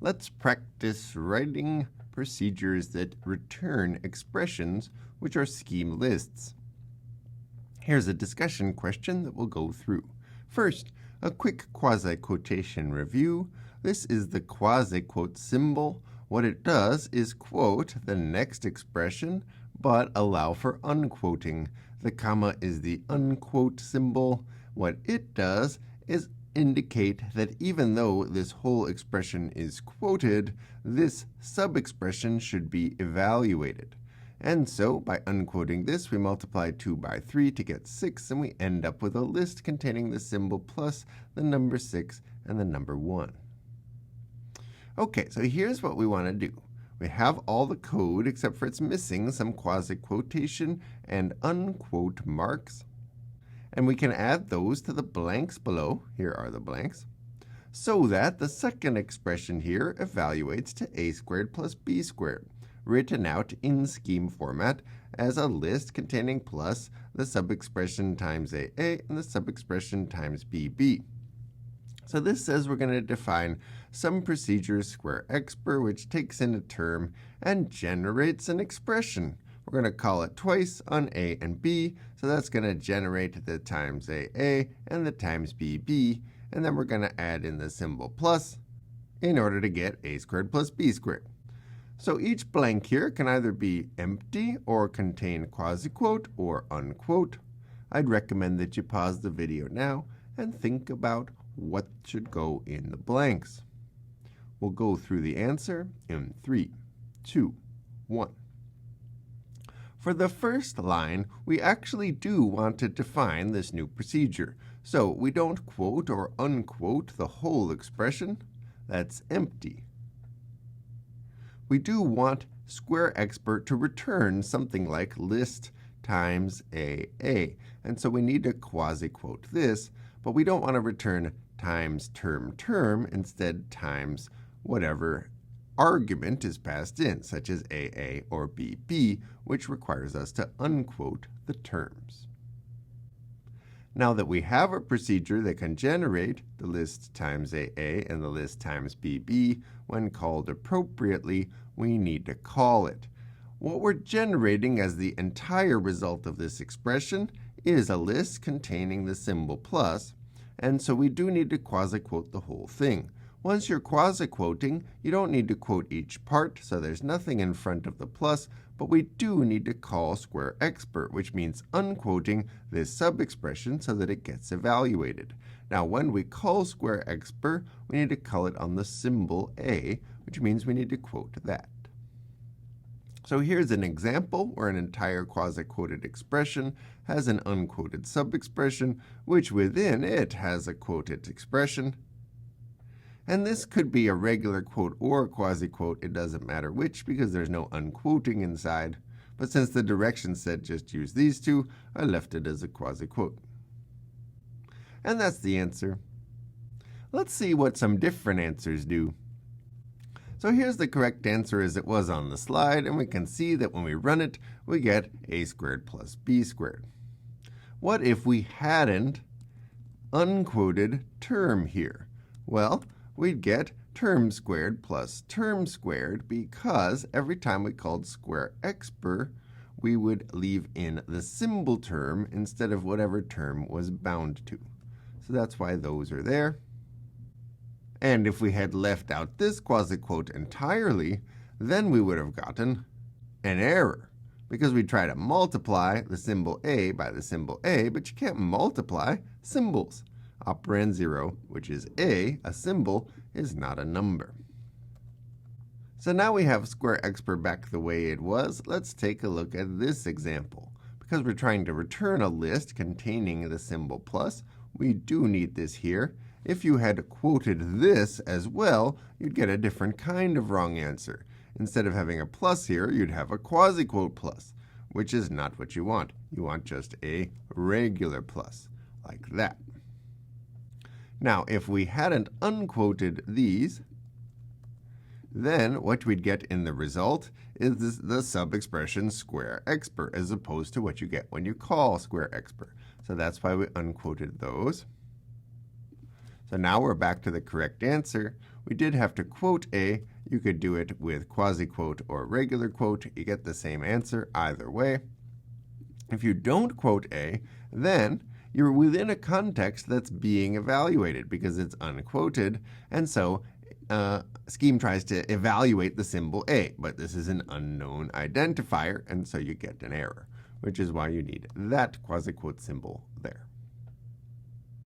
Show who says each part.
Speaker 1: Let's practice writing procedures that return expressions which are scheme lists. Here's a discussion question that we'll go through. First, a quick quasi-quotation review. This is the quasi-quote symbol. What it does is quote the next expression, but allow for unquoting. The comma is the unquote symbol. What it does is indicate that even though this whole expression is quoted, this sub-expression should be evaluated. And so, by unquoting this, we multiply 2 by 3 to get 6, and we end up with a list containing the symbol plus the number 6 and the number 1. Okay, so here's what we want to do. We have all the code, except for it's missing some quasi-quotation and unquote marks. And we can add those to the blanks below. Here are the blanks. So that the second expression here evaluates to a squared plus b squared, written out in scheme format as a list containing plus the sub-expression times AA and the sub-expression times BB. So this says we're going to define some procedure square expr, which takes in a term and generates an expression. We're going to call it twice on A and B, so that's going to generate the times AA and the times BB, and then we're going to add in the symbol plus in order to get a squared plus b squared. So each blank here can either be empty or contain quasi-quote or unquote. I'd recommend that you pause the video now and think about what should go in the blanks. We'll go through the answer in 3, 2, 1. For the first line, we actually do want to define this new procedure. So we don't quote or unquote the whole expression. That's empty. We do want square expr to return something like list times AA. And so we need to quasi-quote this, but we don't want to return times term, instead times whatever argument is passed in, such as AA or BB, which requires us to unquote the terms. Now that we have a procedure that can generate the list times AA and the list times BB, when called appropriately, we need to call it. What we're generating as the entire result of this expression is a list containing the symbol plus, and so we do need to quasi-quote the whole thing. Once you're quasi-quoting, you don't need to quote each part, so there's nothing in front of the plus, but we do need to call square expr, which means unquoting this sub-expression so that it gets evaluated. Now, when we call square expr, we need to call it on the symbol A, which means we need to quote that. So here's an example where an entire quasi-quoted expression has an unquoted sub-expression, which within it has a quoted expression. And this could be a regular quote or a quasi-quote. It doesn't matter which because there's no unquoting inside. But since the directions said just use these two, I left it as a quasi-quote. And that's the answer. Let's see what some different answers do. So here's the correct answer as it was on the slide, and we can see that when we run it, we get a squared plus b squared. What if we hadn't unquoted term here? Well, we'd get term squared plus term squared because every time we called square expr, we would leave in the symbol term instead of whatever term was bound to. So that's why those are there. And if we had left out this quasi-quote entirely, then we would have gotten an error because we try to multiply the symbol A by the symbol A, but you can't multiply symbols. Operand 0, which is a symbol, is not a number. So now we have square expr back the way it was. Let's take a look at this example. Because we're trying to return a list containing the symbol plus, we do need this here. If you had quoted this as well, you'd get a different kind of wrong answer. Instead of having a plus here, you'd have a quasi-quote plus, which is not what you want. You want just a regular plus, like that. Now, if we hadn't unquoted these, then what we'd get in the result is the sub-expression square expr, as opposed to what you get when you call square expr. So that's why we unquoted those. So now we're back to the correct answer. we did have to quote A. You could do it with quasi-quote or regular quote. You get the same answer either way. If you don't quote A, then you're within a context that's being evaluated because it's unquoted, and so Scheme tries to evaluate the symbol A, but this is an unknown identifier, and so you get an error, which is why you need that quasi-quote symbol